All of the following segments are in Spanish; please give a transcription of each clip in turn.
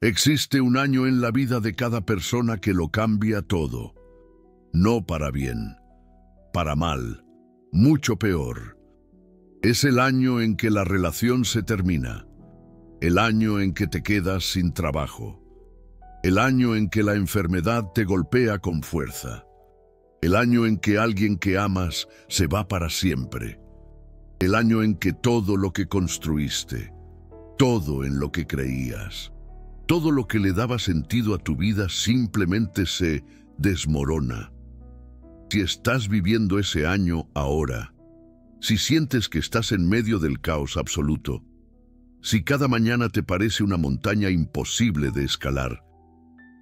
Existe un año en la vida de cada persona que lo cambia todo. No para bien, para mal, mucho peor. Es el año en que la relación se termina, el año en que te quedas sin trabajo, el año en que la enfermedad te golpea con fuerza, el año en que alguien que amas se va para siempre, el año en que todo lo que construiste, todo en lo que creías, todo lo que le daba sentido a tu vida simplemente se desmorona. Si estás viviendo ese año ahora, si sientes que estás en medio del caos absoluto, si cada mañana te parece una montaña imposible de escalar,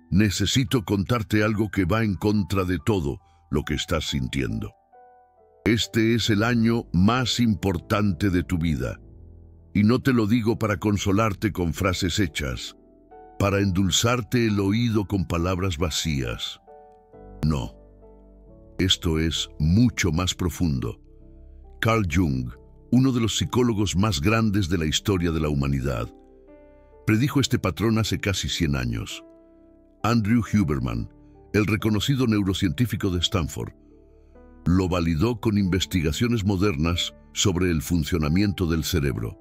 necesito contarte algo que va en contra de todo lo que estás sintiendo. Este es el año más importante de tu vida, y no te lo digo para consolarte con frases hechas, para endulzarte el oído con palabras vacías. No, esto es mucho más profundo. Carl Jung, uno de los psicólogos más grandes de la historia de la humanidad, predijo este patrón hace casi 100 años. Andrew Huberman, el reconocido neurocientífico de Stanford, lo validó con investigaciones modernas sobre el funcionamiento del cerebro.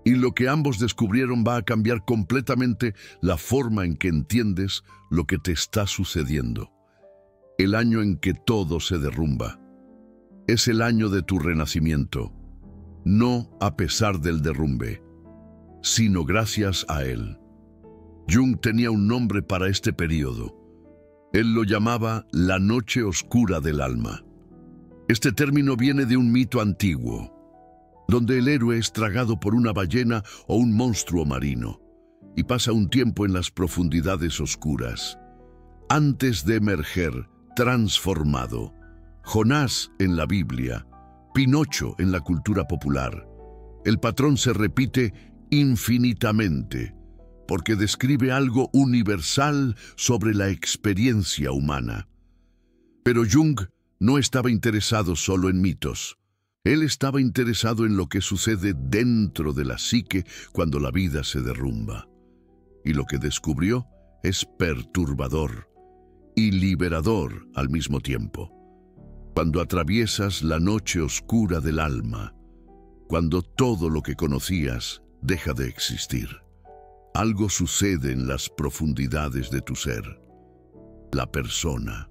Y lo que ambos descubrieron va a cambiar completamente la forma en que entiendes lo que te está sucediendo. El año en que todo se derrumba. Es el año de tu renacimiento, no a pesar del derrumbe, sino gracias a él. Jung tenía un nombre para este periodo. Él lo llamaba la noche oscura del alma. Este término viene de un mito antiguo, donde el héroe es tragado por una ballena o un monstruo marino, y pasa un tiempo en las profundidades oscuras, antes de emerger transformado. Jonás en la Biblia, Pinocho en la cultura popular. El patrón se repite infinitamente, porque describe algo universal sobre la experiencia humana. Pero Jung no estaba interesado solo en mitos. Él estaba interesado en lo que sucede dentro de la psique cuando la vida se derrumba. Y lo que descubrió es perturbador y liberador al mismo tiempo. Cuando atraviesas la noche oscura del alma, cuando todo lo que conocías deja de existir, algo sucede en las profundidades de tu ser. La persona,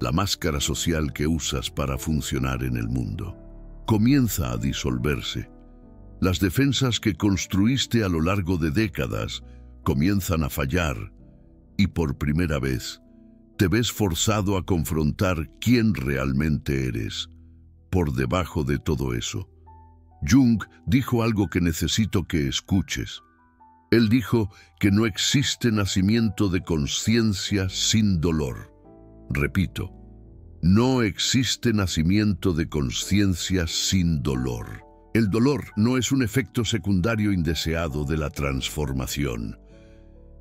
la máscara social que usas para funcionar en el mundo, comienza a disolverse. Las defensas que construiste a lo largo de décadas comienzan a fallar y por primera vez te ves forzado a confrontar quién realmente eres, por debajo de todo eso. Jung dijo algo que necesito que escuches. Él dijo que no existe nacimiento de conciencia sin dolor. Repito, no existe nacimiento de conciencia sin dolor. El dolor no es un efecto secundario indeseado de la transformación.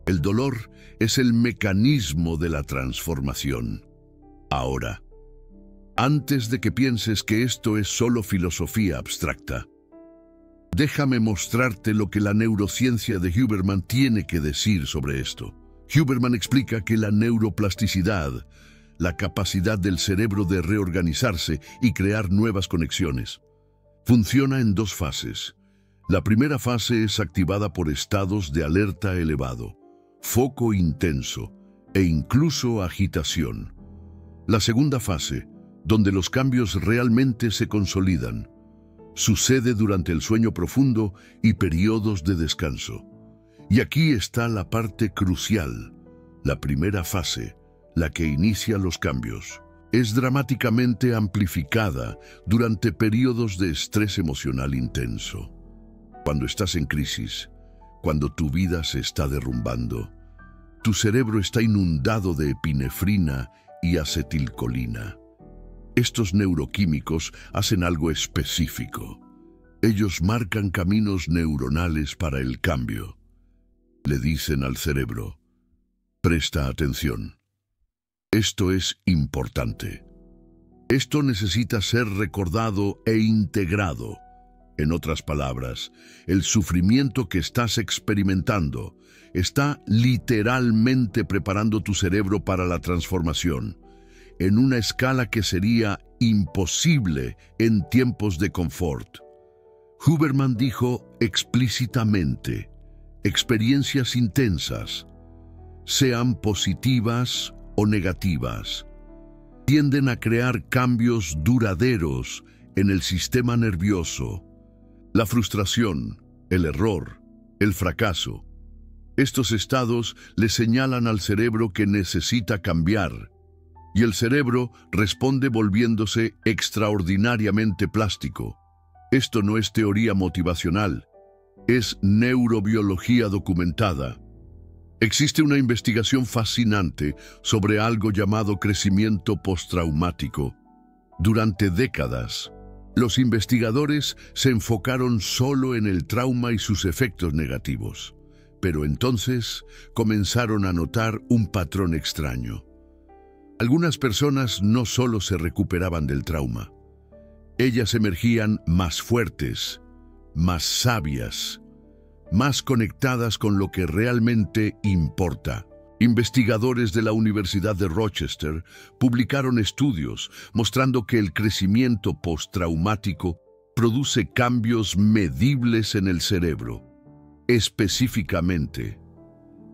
El dolor es el mecanismo de la transformación. Ahora, antes de que pienses que esto es solo filosofía abstracta, déjame mostrarte lo que la neurociencia de Huberman tiene que decir sobre esto. Huberman explica que la neuroplasticidad, la capacidad del cerebro de reorganizarse y crear nuevas conexiones, funciona en 2 fases. La primera fase es activada por estados de alerta elevado, foco intenso e incluso agitación. La segunda fase, donde los cambios realmente se consolidan, sucede durante el sueño profundo y periodos de descanso. Y aquí está la parte crucial. La primera fase, la que inicia los cambios, es dramáticamente amplificada durante periodos de estrés emocional intenso. Cuando estás en crisis, cuando tu vida se está derrumbando, tu cerebro está inundado de epinefrina y acetilcolina. Estos neuroquímicos hacen algo específico. Ellos marcan caminos neuronales para el cambio. Le dicen al cerebro, presta atención. Esto es importante. Esto necesita ser recordado e integrado. En otras palabras, el sufrimiento que estás experimentando está literalmente preparando tu cerebro para la transformación, en una escala que sería imposible en tiempos de confort. Huberman dijo explícitamente: experiencias intensas, sean positivas o negativas, tienden a crear cambios duraderos en el sistema nervioso. La frustración, el error, el fracaso. Estos estados le señalan al cerebro que necesita cambiar, y el cerebro responde volviéndose extraordinariamente plástico. Esto no es teoría motivacional, es neurobiología documentada. Existe una investigación fascinante sobre algo llamado crecimiento postraumático. Durante décadas, los investigadores se enfocaron solo en el trauma y sus efectos negativos, pero entonces comenzaron a notar un patrón extraño. Algunas personas no solo se recuperaban del trauma, ellas emergían más fuertes, más sabias, más conectadas con lo que realmente importa. Investigadores de la Universidad de Rochester publicaron estudios mostrando que el crecimiento postraumático produce cambios medibles en el cerebro. Específicamente,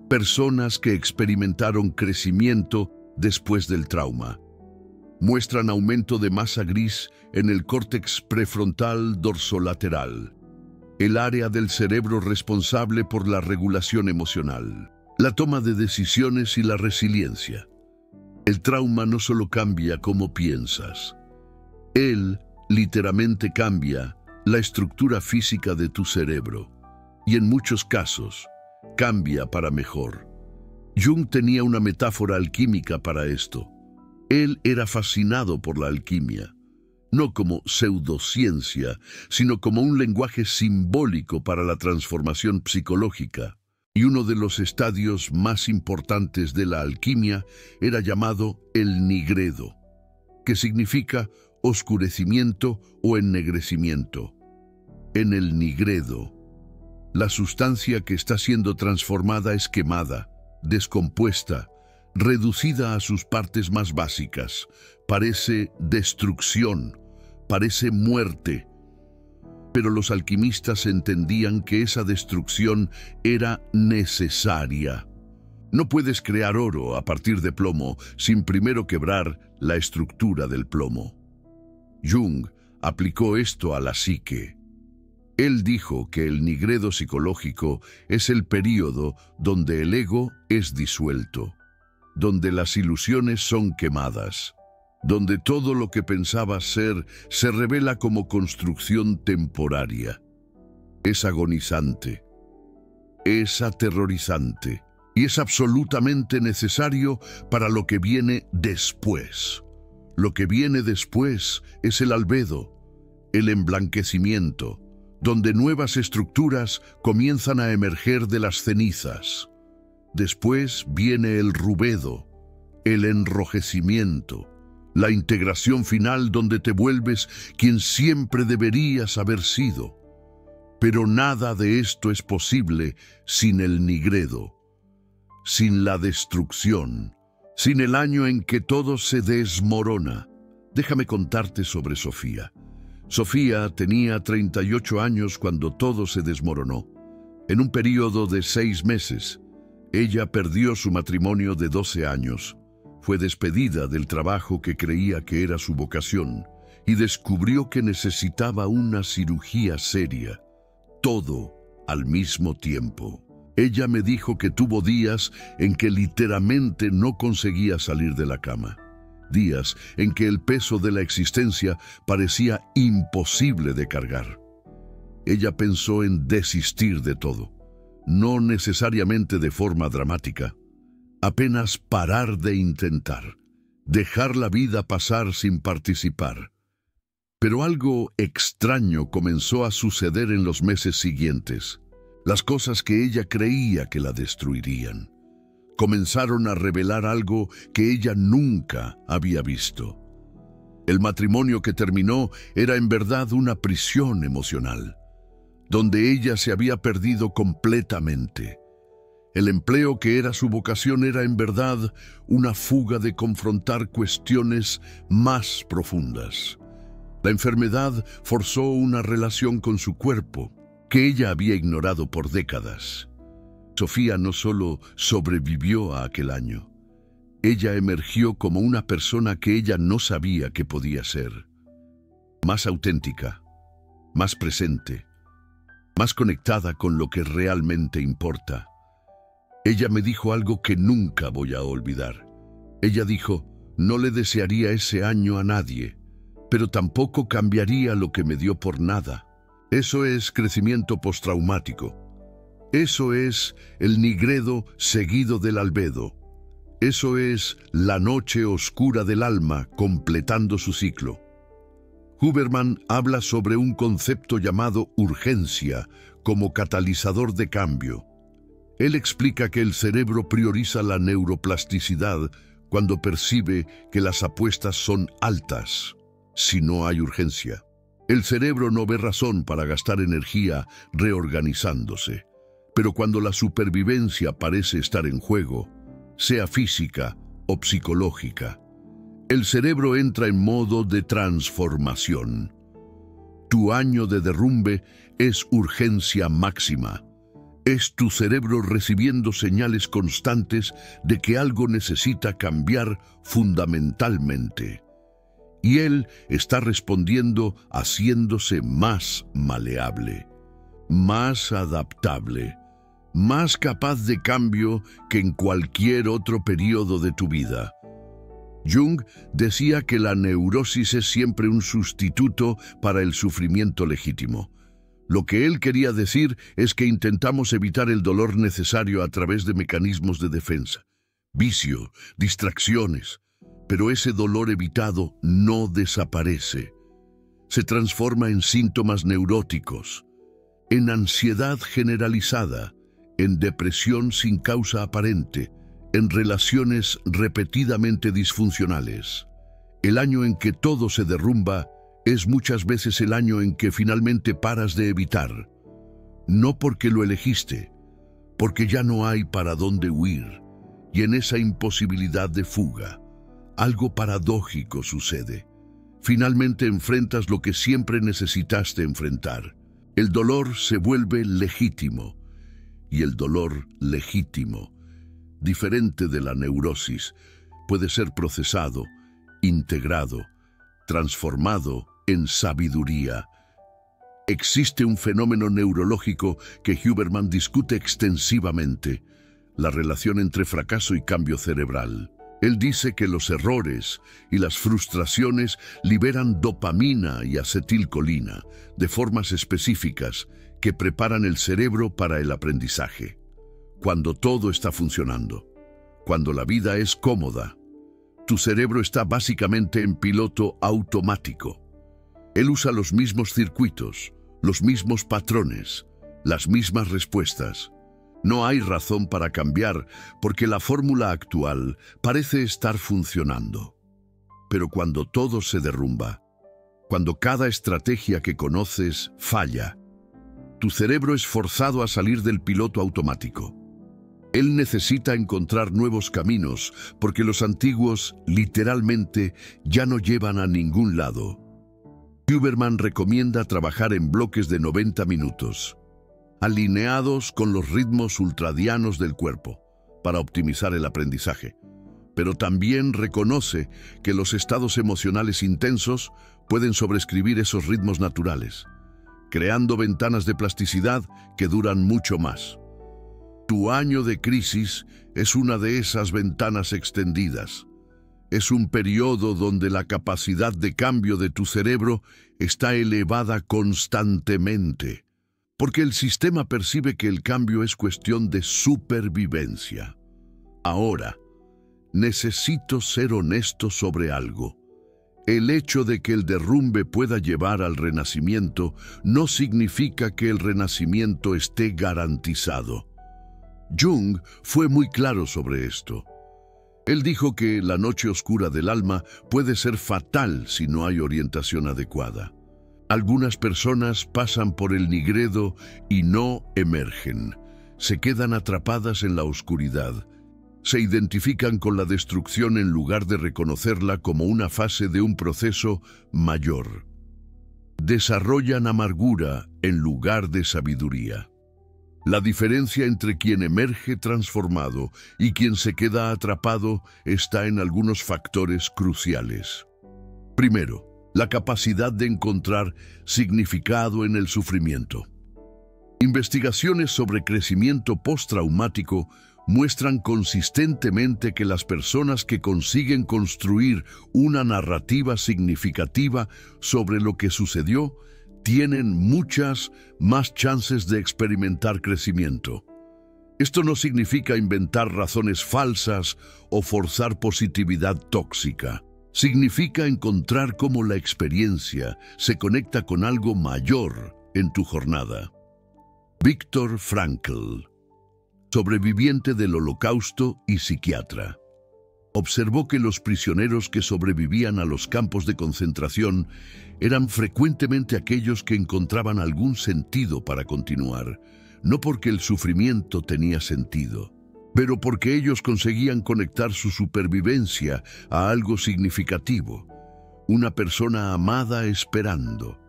personas que experimentaron crecimiento después del trauma muestran aumento de masa gris en el córtex prefrontal dorsolateral, el área del cerebro responsable por la regulación emocional, la toma de decisiones y la resiliencia. El trauma no solo cambia cómo piensas, él literalmente cambia la estructura física de tu cerebro, y en muchos casos cambia para mejor. Jung tenía una metáfora alquímica para esto. Él era fascinado por la alquimia, no como pseudociencia, sino como un lenguaje simbólico para la transformación psicológica. Y uno de los estadios más importantes de la alquimia era llamado el nigredo, que significa oscurecimiento o ennegrecimiento. En el nigredo, la sustancia que está siendo transformada es quemada, descompuesta, reducida a sus partes más básicas. Parece destrucción, parece muerte. Pero los alquimistas entendían que esa destrucción era necesaria. No puedes crear oro a partir de plomo sin primero quebrar la estructura del plomo. Jung aplicó esto a la psique. Él dijo que el nigredo psicológico es el período donde el ego es disuelto, donde las ilusiones son quemadas, donde todo lo que pensabas ser se revela como construcción temporaria. Es agonizante, es aterrorizante y es absolutamente necesario para lo que viene después. Lo que viene después es el albedo, el emblanquecimiento, donde nuevas estructuras comienzan a emerger de las cenizas. Después viene el rubedo, el enrojecimiento, la integración final donde te vuelves quien siempre deberías haber sido. Pero nada de esto es posible sin el nigredo, sin la destrucción, sin el año en que todo se desmorona. Déjame contarte sobre Sofía. Sofía tenía 38 años cuando todo se desmoronó. En un periodo de 6 meses, ella perdió su matrimonio de 12 años, fue despedida del trabajo que creía que era su vocación y descubrió que necesitaba una cirugía seria. Todo al mismo tiempo. Ella me dijo que tuvo días en que literalmente no conseguía salir de la cama. Días en que el peso de la existencia parecía imposible de cargar. Ella pensó en desistir de todo, no necesariamente de forma dramática, apenas parar de intentar, dejar la vida pasar sin participar. Pero algo extraño comenzó a suceder en los meses siguientes. Las cosas que ella creía que la destruirían comenzaron a revelar algo que ella nunca había visto. El matrimonio que terminó era en verdad una prisión emocional, donde ella se había perdido completamente. El empleo que era su vocación era en verdad una fuga de confrontar cuestiones más profundas. La enfermedad forzó una relación con su cuerpo que ella había ignorado por décadas. Sofía no solo sobrevivió a aquel año, ella emergió como una persona que ella no sabía que podía ser. Más auténtica, más presente, más conectada con lo que realmente importa. Ella me dijo algo que nunca voy a olvidar. Ella dijo, no le desearía ese año a nadie, pero tampoco cambiaría lo que me dio por nada. Eso es crecimiento postraumático. Eso es el nigredo seguido del albedo. Eso es la noche oscura del alma completando su ciclo. Huberman habla sobre un concepto llamado urgencia como catalizador de cambio. Él explica que el cerebro prioriza la neuroplasticidad cuando percibe que las apuestas son altas, si no hay urgencia. El cerebro no ve razón para gastar energía reorganizándose, pero cuando la supervivencia parece estar en juego, sea física o psicológica, el cerebro entra en modo de transformación. Tu año de derrumbe es urgencia máxima. Es tu cerebro recibiendo señales constantes de que algo necesita cambiar fundamentalmente. Y él está respondiendo haciéndose más maleable, más adaptable, más capaz de cambio que en cualquier otro periodo de tu vida. Jung decía que la neurosis es siempre un sustituto para el sufrimiento legítimo. Lo que él quería decir es que intentamos evitar el dolor necesario a través de mecanismos de defensa, vicio, distracciones, pero ese dolor evitado no desaparece. Se transforma en síntomas neuróticos, en ansiedad generalizada, en depresión sin causa aparente, en relaciones repetidamente disfuncionales. El año en que todo se derrumba es muchas veces el año en que finalmente paras de evitar. No porque lo elegiste, porque ya no hay para dónde huir. Y en esa imposibilidad de fuga, algo paradójico sucede. Finalmente enfrentas lo que siempre necesitaste enfrentar. El dolor se vuelve legítimo. Y el dolor legítimo, diferente de la neurosis, puede ser procesado, integrado, transformado en sabiduría. Existe un fenómeno neurológico que Huberman discute extensivamente, la relación entre fracaso y cambio cerebral. Él dice que los errores y las frustraciones liberan dopamina y acetilcolina de formas específicas que preparan el cerebro para el aprendizaje. Cuando todo está funcionando, cuando la vida es cómoda, tu cerebro está básicamente en piloto automático. Él usa los mismos circuitos, los mismos patrones, las mismas respuestas. No hay razón para cambiar porque la fórmula actual parece estar funcionando. Pero cuando todo se derrumba, cuando cada estrategia que conoces falla, tu cerebro es forzado a salir del piloto automático. Él necesita encontrar nuevos caminos porque los antiguos, literalmente, ya no llevan a ningún lado. Huberman recomienda trabajar en bloques de 90 minutos, alineados con los ritmos ultradianos del cuerpo, para optimizar el aprendizaje. Pero también reconoce que los estados emocionales intensos pueden sobreescribir esos ritmos naturales, creando ventanas de plasticidad que duran mucho más. Tu año de crisis es una de esas ventanas extendidas. Es un periodo donde la capacidad de cambio de tu cerebro está elevada constantemente, porque el sistema percibe que el cambio es cuestión de supervivencia. Ahora, necesito ser honesto sobre algo. El hecho de que el derrumbe pueda llevar al renacimiento no significa que el renacimiento esté garantizado. Jung fue muy claro sobre esto. Él dijo que la noche oscura del alma puede ser fatal si no hay orientación adecuada. Algunas personas pasan por el nigredo y no emergen. Se quedan atrapadas en la oscuridad. Se identifican con la destrucción en lugar de reconocerla como una fase de un proceso mayor. Desarrollan amargura en lugar de sabiduría. La diferencia entre quien emerge transformado y quien se queda atrapado está en algunos factores cruciales. Primero, la capacidad de encontrar significado en el sufrimiento. Investigaciones sobre crecimiento postraumático muestran consistentemente que las personas que consiguen construir una narrativa significativa sobre lo que sucedió tienen muchas más chances de experimentar crecimiento. Esto no significa inventar razones falsas o forzar positividad tóxica. Significa encontrar cómo la experiencia se conecta con algo mayor en tu jornada. Viktor Frankl, sobreviviente del Holocausto y psiquiatra, observó que los prisioneros que sobrevivían a los campos de concentración eran frecuentemente aquellos que encontraban algún sentido para continuar, no porque el sufrimiento tenía sentido, pero porque ellos conseguían conectar su supervivencia a algo significativo, una persona amada esperando,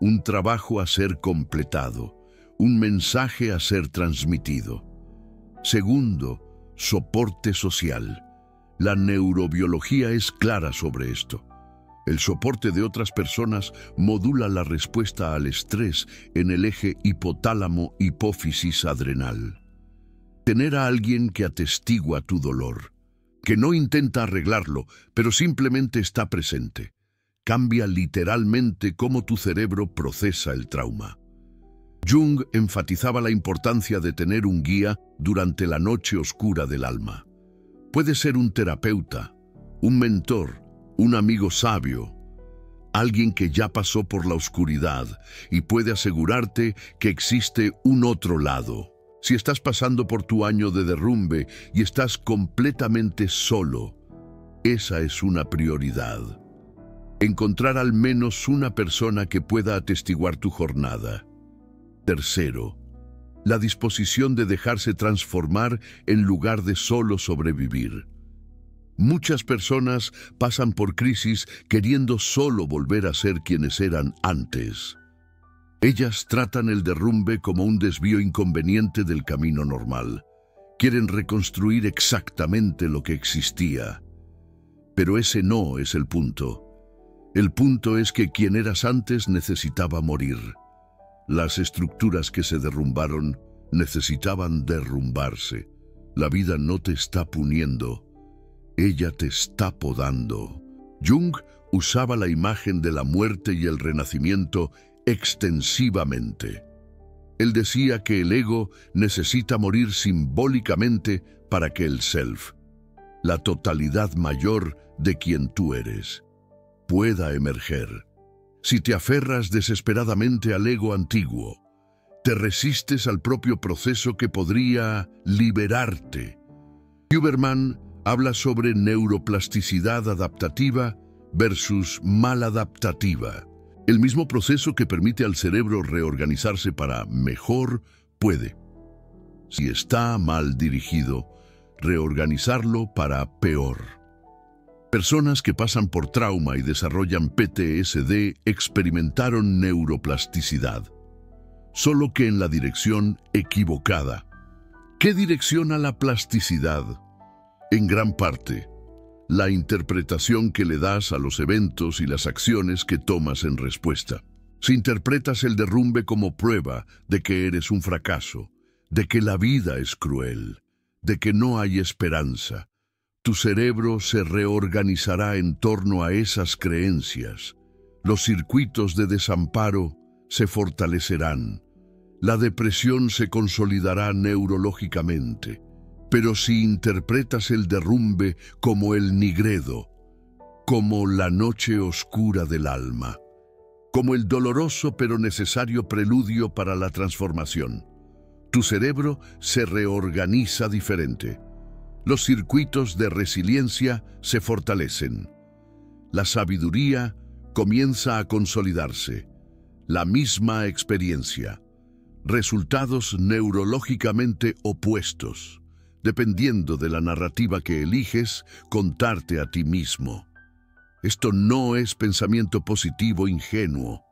un trabajo a ser completado, un mensaje a ser transmitido. Segundo, soporte social. La neurobiología es clara sobre esto. El soporte de otras personas modula la respuesta al estrés en el eje hipotálamo-hipófisis adrenal. Tener a alguien que atestigua tu dolor, que no intenta arreglarlo, pero simplemente está presente, cambia literalmente cómo tu cerebro procesa el trauma. Jung enfatizaba la importancia de tener un guía durante la noche oscura del alma. Puede ser un terapeuta, un mentor, un amigo sabio, alguien que ya pasó por la oscuridad y puede asegurarte que existe un otro lado. Si estás pasando por tu año de derrumbe y estás completamente solo, esa es una prioridad. Encontrar al menos una persona que pueda atestiguar tu jornada. Tercero, la disposición de dejarse transformar en lugar de solo sobrevivir. Muchas personas pasan por crisis queriendo solo volver a ser quienes eran antes. Ellas tratan el derrumbe como un desvío inconveniente del camino normal. Quieren reconstruir exactamente lo que existía. Pero ese no es el punto. El punto es que quien eras antes necesitaba morir. Las estructuras que se derrumbaron necesitaban derrumbarse. La vida no te está puniendo, ella te está podando. Jung usaba la imagen de la muerte y el renacimiento extensivamente. Él decía que el ego necesita morir simbólicamente para que el self, la totalidad mayor de quien tú eres, pueda emerger. Si te aferras desesperadamente al ego antiguo, te resistes al propio proceso que podría liberarte. Huberman habla sobre neuroplasticidad adaptativa versus maladaptativa. El mismo proceso que permite al cerebro reorganizarse para mejor puede, si está mal dirigido, reorganizarlo para peor. Personas que pasan por trauma y desarrollan PTSD experimentaron neuroplasticidad, solo que en la dirección equivocada. ¿Qué direcciona la plasticidad? En gran parte, la interpretación que le das a los eventos y las acciones que tomas en respuesta. Si interpretas el derrumbe como prueba de que eres un fracaso, de que la vida es cruel, de que no hay esperanza, tu cerebro se reorganizará en torno a esas creencias. Los circuitos de desamparo se fortalecerán. La depresión se consolidará neurológicamente. Pero si interpretas el derrumbe como el nigredo, como la noche oscura del alma, como el doloroso pero necesario preludio para la transformación, tu cerebro se reorganiza diferente. Los circuitos de resiliencia se fortalecen. La sabiduría comienza a consolidarse. La misma experiencia. Resultados neurológicamente opuestos, dependiendo de la narrativa que eliges contarte a ti mismo. Esto no es pensamiento positivo ingenuo.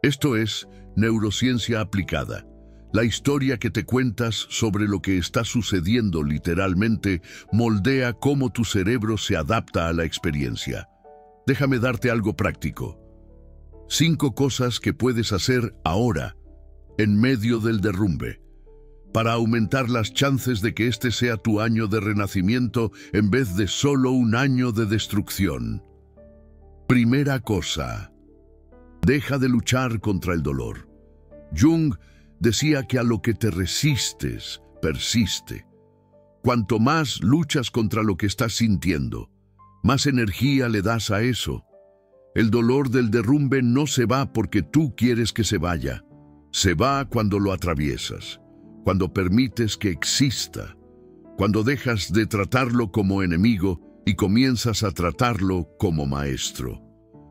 Esto es neurociencia aplicada. La historia que te cuentas sobre lo que está sucediendo literalmente moldea cómo tu cerebro se adapta a la experiencia. Déjame darte algo práctico. 5 cosas que puedes hacer ahora, en medio del derrumbe, para aumentar las chances de que este sea tu año de renacimiento en vez de solo un año de destrucción. Primera cosa, deja de luchar contra el dolor. Jung decía que a lo que te resistes, persiste. Cuanto más luchas contra lo que estás sintiendo, más energía le das a eso. El dolor del derrumbe no se va porque tú quieres que se vaya. Se va cuando lo atraviesas, cuando permites que exista, cuando dejas de tratarlo como enemigo y comienzas a tratarlo como maestro.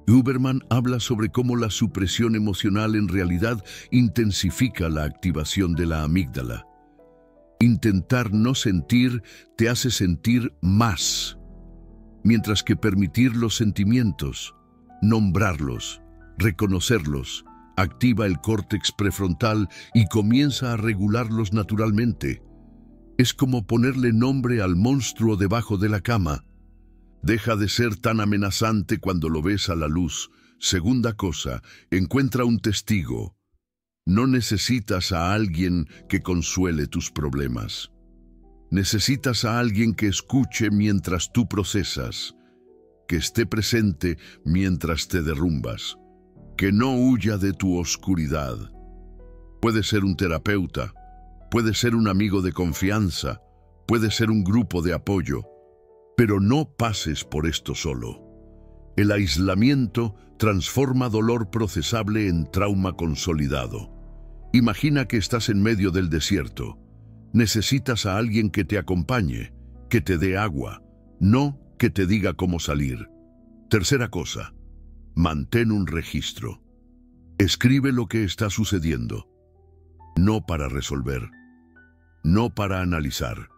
Huberman habla sobre cómo la supresión emocional en realidad intensifica la activación de la amígdala. Intentar no sentir te hace sentir más, mientras que permitir los sentimientos, nombrarlos, reconocerlos, activa el córtex prefrontal y comienza a regularlos naturalmente. Es como ponerle nombre al monstruo debajo de la cama. Deja de ser tan amenazante cuando lo ves a la luz. Segunda cosa, encuentra un testigo. No necesitas a alguien que consuele tus problemas. Necesitas a alguien que escuche mientras tú procesas, que esté presente mientras te derrumbas, que no huya de tu oscuridad. Puede ser un terapeuta, puede ser un amigo de confianza, puede ser un grupo de apoyo. Pero no pases por esto solo. El aislamiento transforma dolor procesable en trauma consolidado. Imagina que estás en medio del desierto. Necesitas a alguien que te acompañe, que te dé agua, no que te diga cómo salir. Tercera cosa, mantén un registro. Escribe lo que está sucediendo. No para resolver, no para analizar,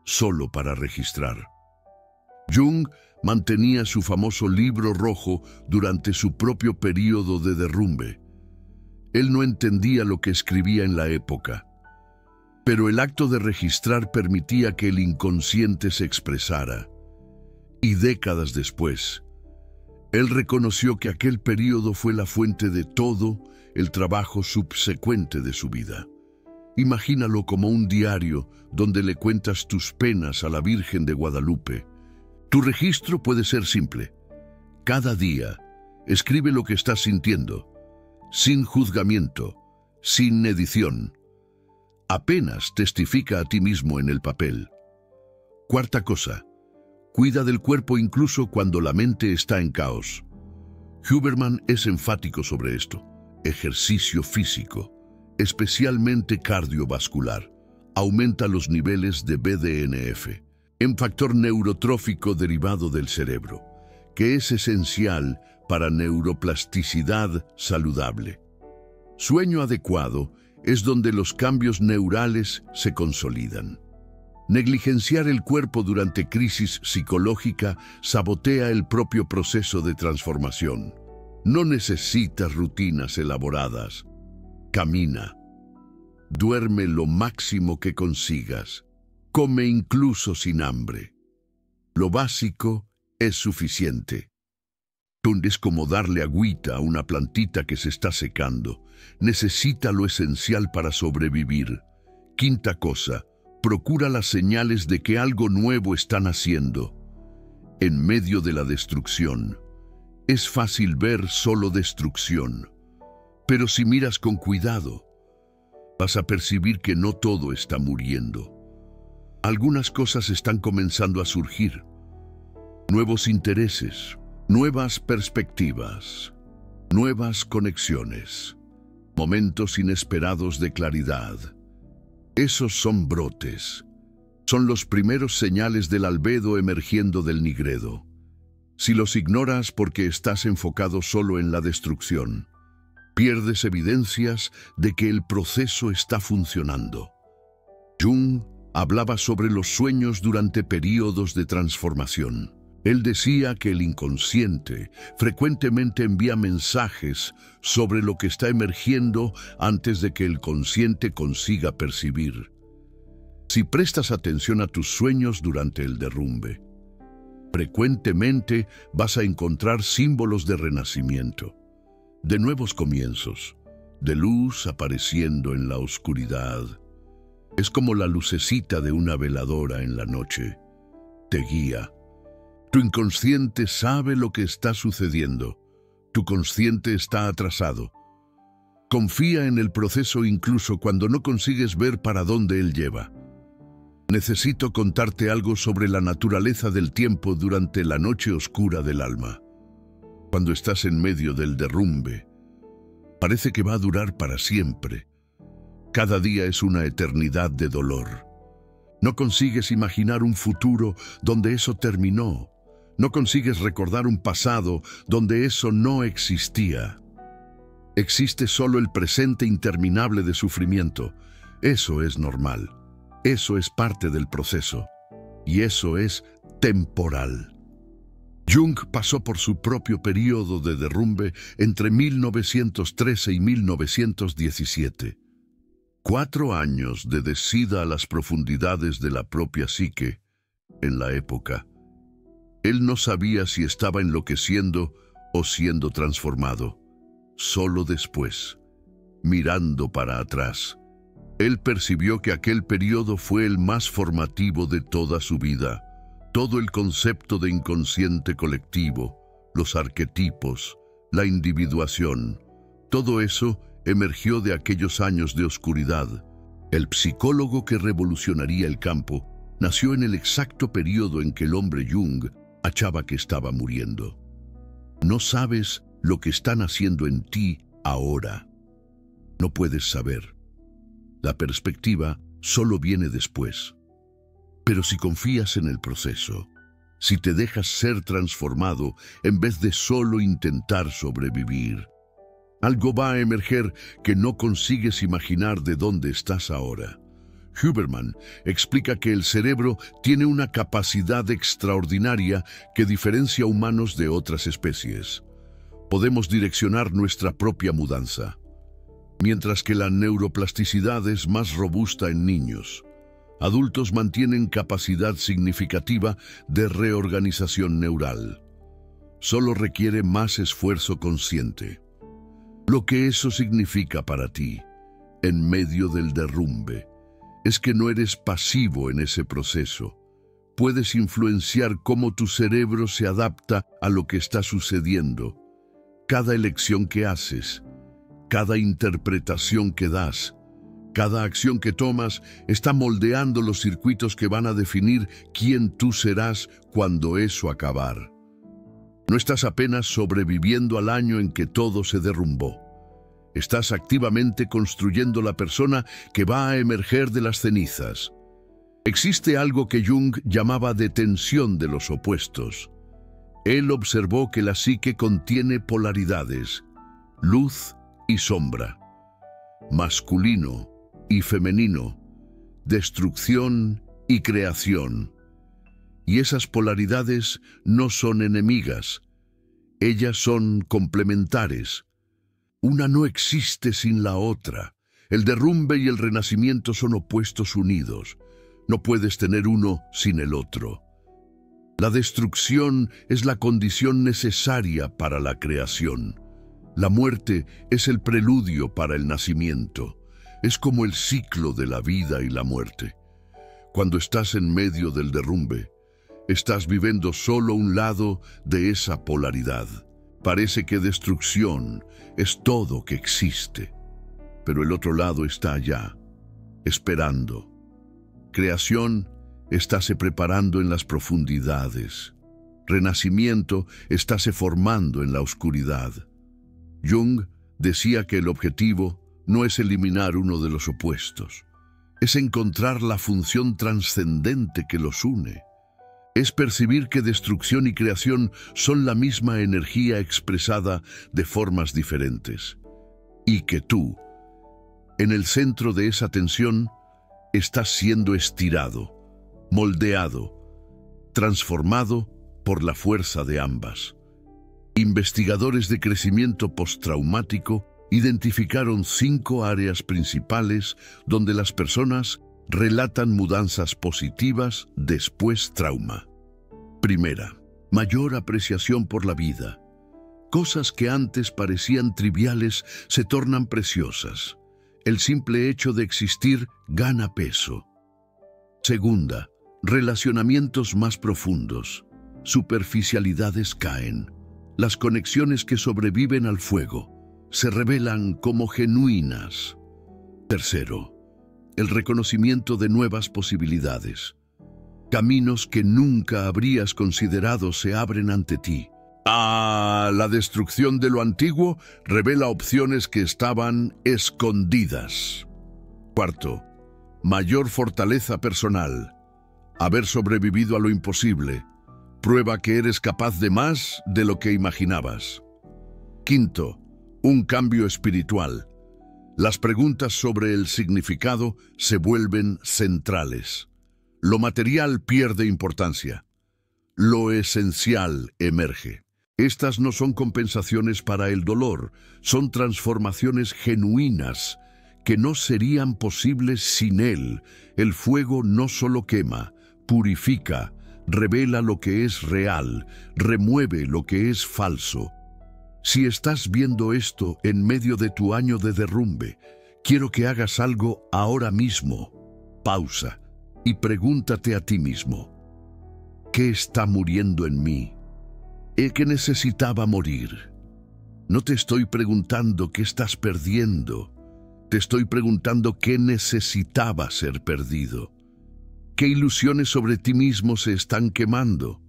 solo para registrar. Jung mantenía su famoso libro rojo durante su propio período de derrumbe. Él no entendía lo que escribía en la época, pero el acto de registrar permitía que el inconsciente se expresara. Y décadas después, él reconoció que aquel período fue la fuente de todo el trabajo subsecuente de su vida. Imagínalo como un diario donde le cuentas tus penas a la Virgen de Guadalupe. Tu registro puede ser simple. Cada día, escribe lo que estás sintiendo, sin juzgamiento, sin edición. Apenas testifica a ti mismo en el papel. Cuarta cosa, cuida del cuerpo incluso cuando la mente está en caos. Huberman es enfático sobre esto. Ejercicio físico, especialmente cardiovascular, aumenta los niveles de BDNF, un factor neurotrófico derivado del cerebro, que es esencial para neuroplasticidad saludable. Sueño adecuado es donde los cambios neurales se consolidan. Negligenciar el cuerpo durante crisis psicológica sabotea el propio proceso de transformación. No necesitas rutinas elaboradas. Camina. Duerme lo máximo que consigas. Come incluso sin hambre. Lo básico es suficiente. Es como darle agüita a una plantita que se está secando. Necesita lo esencial para sobrevivir. Quinta cosa, procura las señales de que algo nuevo está naciendo. En medio de la destrucción, es fácil ver solo destrucción. Pero si miras con cuidado, vas a percibir que no todo está muriendo. Algunas cosas están comenzando a surgir. Nuevos intereses, nuevas perspectivas, nuevas conexiones, momentos inesperados de claridad. Esos son brotes. Son los primeros señales del albedo emergiendo del nigredo. Si los ignoras porque estás enfocado solo en la destrucción, pierdes evidencias de que el proceso está funcionando. Jung hablaba sobre los sueños durante períodos de transformación. Él decía que el inconsciente frecuentemente envía mensajes sobre lo que está emergiendo antes de que el consciente consiga percibir. Si prestas atención a tus sueños durante el derrumbe, frecuentemente vas a encontrar símbolos de renacimiento, de nuevos comienzos, de luz apareciendo en la oscuridad. Es como la lucecita de una veladora en la noche. Te guía. Tu inconsciente sabe lo que está sucediendo. Tu consciente está atrasado. Confía en el proceso incluso cuando no consigues ver para dónde él lleva. Necesito contarte algo sobre la naturaleza del tiempo durante la noche oscura del alma. Cuando estás en medio del derrumbe, parece que va a durar para siempre. Cada día es una eternidad de dolor. No consigues imaginar un futuro donde eso terminó. No consigues recordar un pasado donde eso no existía. Existe solo el presente interminable de sufrimiento. Eso es normal. Eso es parte del proceso. Y eso es temporal. Jung pasó por su propio periodo de derrumbe entre 1913 y 1917. 4 años de descida a las profundidades de la propia psique en la época. Él no sabía si estaba enloqueciendo o siendo transformado. Solo después, mirando para atrás, él percibió que aquel periodo fue el más formativo de toda su vida. Todo el concepto de inconsciente colectivo, los arquetipos, la individuación, todo eso emergió de aquellos años de oscuridad. El psicólogo que revolucionaría el campo nació en el exacto periodo en que el hombre Jung achaba que estaba muriendo. No sabes lo que están haciendo en ti ahora. No puedes saber. La perspectiva solo viene después. Pero si confías en el proceso, si te dejas ser transformado en vez de solo intentar sobrevivir, algo va a emerger que no consigues imaginar de dónde estás ahora. Huberman explica que el cerebro tiene una capacidad extraordinaria que diferencia humanos de otras especies. Podemos direccionar nuestra propia mudanza. Mientras que la neuroplasticidad es más robusta en niños, adultos mantienen capacidad significativa de reorganización neural. Solo requiere más esfuerzo consciente. Lo que eso significa para ti, en medio del derrumbe, es que no eres pasivo en ese proceso. Puedes influenciar cómo tu cerebro se adapta a lo que está sucediendo. Cada elección que haces, cada interpretación que das, cada acción que tomas está moldeando los circuitos que van a definir quién tú serás cuando eso acabar. No estás apenas sobreviviendo al año en que todo se derrumbó. Estás activamente construyendo la persona que va a emerger de las cenizas. Existe algo que Jung llamaba de tensión de los opuestos. Él observó que la psique contiene polaridades, luz y sombra, masculino y femenino, destrucción y creación. Y esas polaridades no son enemigas, ellas son complementares. Una no existe sin la otra. El derrumbe y el renacimiento son opuestos unidos. No puedes tener uno sin el otro. La destrucción es la condición necesaria para la creación. La muerte es el preludio para el nacimiento. Es como el ciclo de la vida y la muerte. Cuando estás en medio del derrumbe, estás viviendo solo un lado de esa polaridad. Parece que destrucción es todo que existe, pero el otro lado está allá, esperando. Creación estáse preparando en las profundidades. Renacimiento estáse formando en la oscuridad. Jung decía que el objetivo no es eliminar uno de los opuestos, Es encontrar la función trascendente que los une. Es percibir que destrucción y creación son la misma energía expresada de formas diferentes. Y que tú, en el centro de esa tensión, estás siendo estirado, moldeado, transformado por la fuerza de ambas. Investigadores de crecimiento postraumático identificaron 5 áreas principales donde las personas relatan mudanzas positivas después trauma. Primera, mayor apreciación por la vida. Cosas que antes parecían triviales se tornan preciosas. El simple hecho de existir gana peso. Segunda, relacionamientos más profundos. Superficialidades caen. Las conexiones que sobreviven al fuego se revelan como genuinas. Tercero, el reconocimiento de nuevas posibilidades. Caminos que nunca habrías considerado se abren ante ti. La destrucción de lo antiguo revela opciones que estaban escondidas. Cuarto, mayor fortaleza personal. Haber sobrevivido a lo imposible prueba que eres capaz de más de lo que imaginabas. Quinto, un cambio espiritual. Las preguntas sobre el significado se vuelven centrales. Lo material pierde importancia. Lo esencial emerge. Estas no son compensaciones para el dolor, son transformaciones genuinas que no serían posibles sin él. El fuego no solo quema, purifica, revela lo que es real, remueve lo que es falso. Si estás viendo esto en medio de tu año de derrumbe, quiero que hagas algo ahora mismo. Pausa y pregúntate a ti mismo: ¿qué está muriendo en mí? ¿Qué necesitaba morir? No te estoy preguntando qué estás perdiendo. Te estoy preguntando qué necesitaba ser perdido. ¿Qué ilusiones sobre ti mismo se están quemando?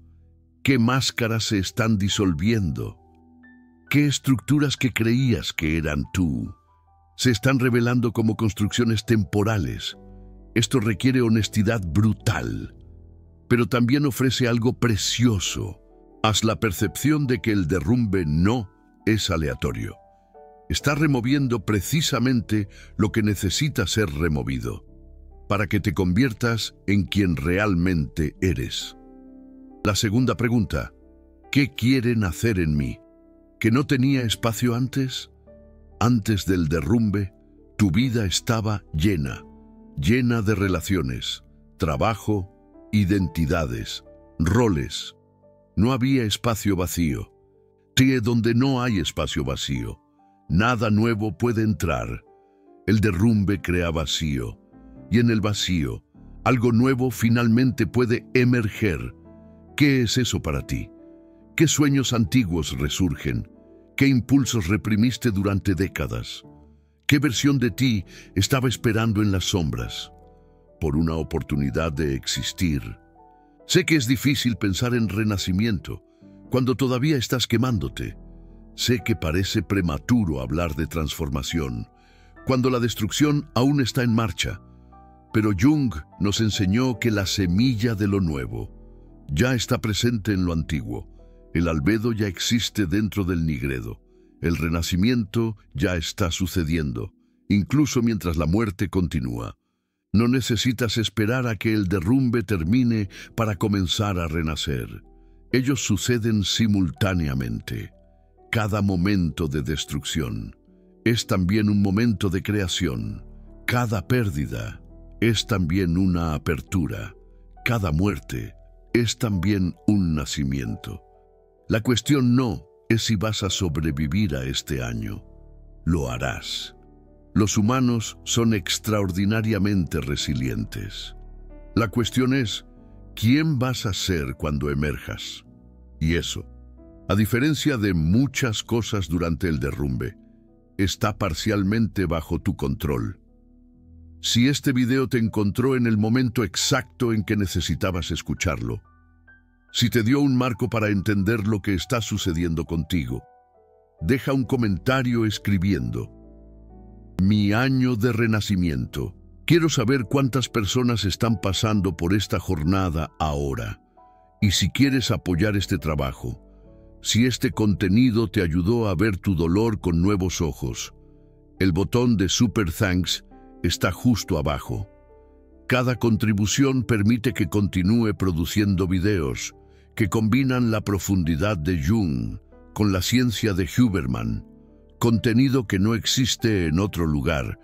¿Qué máscaras se están disolviendo? ¿Qué estructuras que creías que eran tú se están revelando como construcciones temporales? Esto requiere honestidad brutal, pero también ofrece algo precioso. Haz la percepción de que el derrumbe no es aleatorio. Está removiendo precisamente lo que necesita ser removido, para que te conviertas en quien realmente eres. La segunda pregunta: ¿qué quieren hacer en mí? ¿Que no tenía espacio antes? Antes del derrumbe, tu vida estaba llena de relaciones, trabajo, identidades, roles. No había espacio vacío. Donde no hay espacio vacío, nada nuevo puede entrar. El derrumbe crea vacío, y en el vacío, algo nuevo finalmente puede emerger. ¿Qué es eso para ti? ¿Qué sueños antiguos resurgen? ¿Qué impulsos reprimiste durante décadas? ¿Qué versión de ti estaba esperando en las sombras por una oportunidad de existir? Sé que es difícil pensar en renacimiento cuando todavía estás quemándote. Sé que parece prematuro hablar de transformación cuando la destrucción aún está en marcha. Pero Jung nos enseñó que la semilla de lo nuevo ya está presente en lo antiguo. El albedo ya existe dentro del nigredo. El renacimiento ya está sucediendo, incluso mientras la muerte continúa. No necesitas esperar a que el derrumbe termine para comenzar a renacer. Ellos suceden simultáneamente. Cada momento de destrucción es también un momento de creación. Cada pérdida es también una apertura. Cada muerte es también un nacimiento. La cuestión no es si vas a sobrevivir a este año. Lo harás. Los humanos son extraordinariamente resilientes. La cuestión es, ¿quién vas a ser cuando emerjas? Y eso, a diferencia de muchas cosas durante el derrumbe, está parcialmente bajo tu control. Si este video te encontró en el momento exacto en que necesitabas escucharlo, si te dio un marco para entender lo que está sucediendo contigo, deja un comentario escribiendo: mi año de renacimiento Quiero saber cuántas personas están pasando por esta jornada ahora. Y si quieres apoyar este trabajo, si este contenido te ayudó a ver tu dolor con nuevos ojos, el botón de Super Thanks está justo abajo. Cada contribución permite que continúe produciendo videos que combinan la profundidad de Jung con la ciencia de Huberman, contenido que no existe en otro lugar.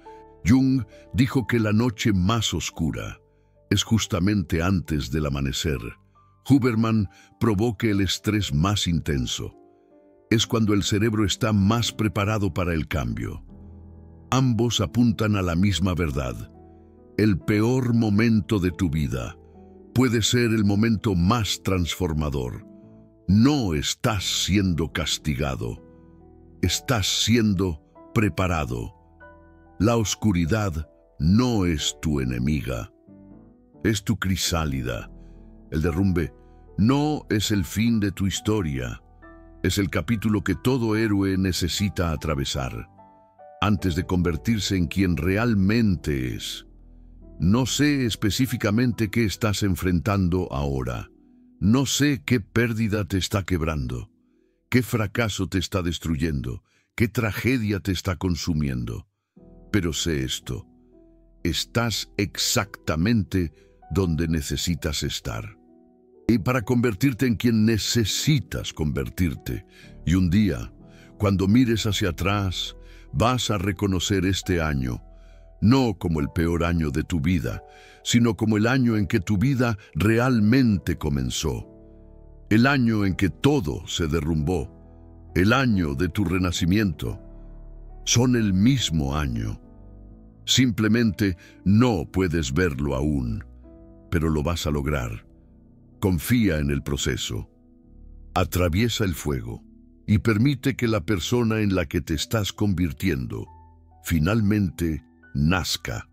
Jung dijo que la noche más oscura es justamente antes del amanecer. Huberman probó que el estrés más intenso es cuando el cerebro está más preparado para el cambio. Ambos apuntan a la misma verdad. El peor momento de tu vida puede ser el momento más transformador. No estás siendo castigado, estás siendo preparado. La oscuridad no es tu enemiga, es tu crisálida. El derrumbe no es el fin de tu historia, es el capítulo que todo héroe necesita atravesar antes de convertirse en quien realmente es. No sé específicamente qué estás enfrentando ahora. No sé qué pérdida te está quebrando, qué fracaso te está destruyendo, qué tragedia te está consumiendo. Pero sé esto, estás exactamente donde necesitas estar. Y para convertirte en quien necesitas convertirte, y un día, cuando mires hacia atrás, vas a reconocer este año, no como el peor año de tu vida, sino como el año en que tu vida realmente comenzó. El año en que todo se derrumbó. El año de tu renacimiento. Son el mismo año. Simplemente no puedes verlo aún, pero lo vas a lograr. Confía en el proceso. Atraviesa el fuego y permite que la persona en la que te estás convirtiendo finalmente nazca.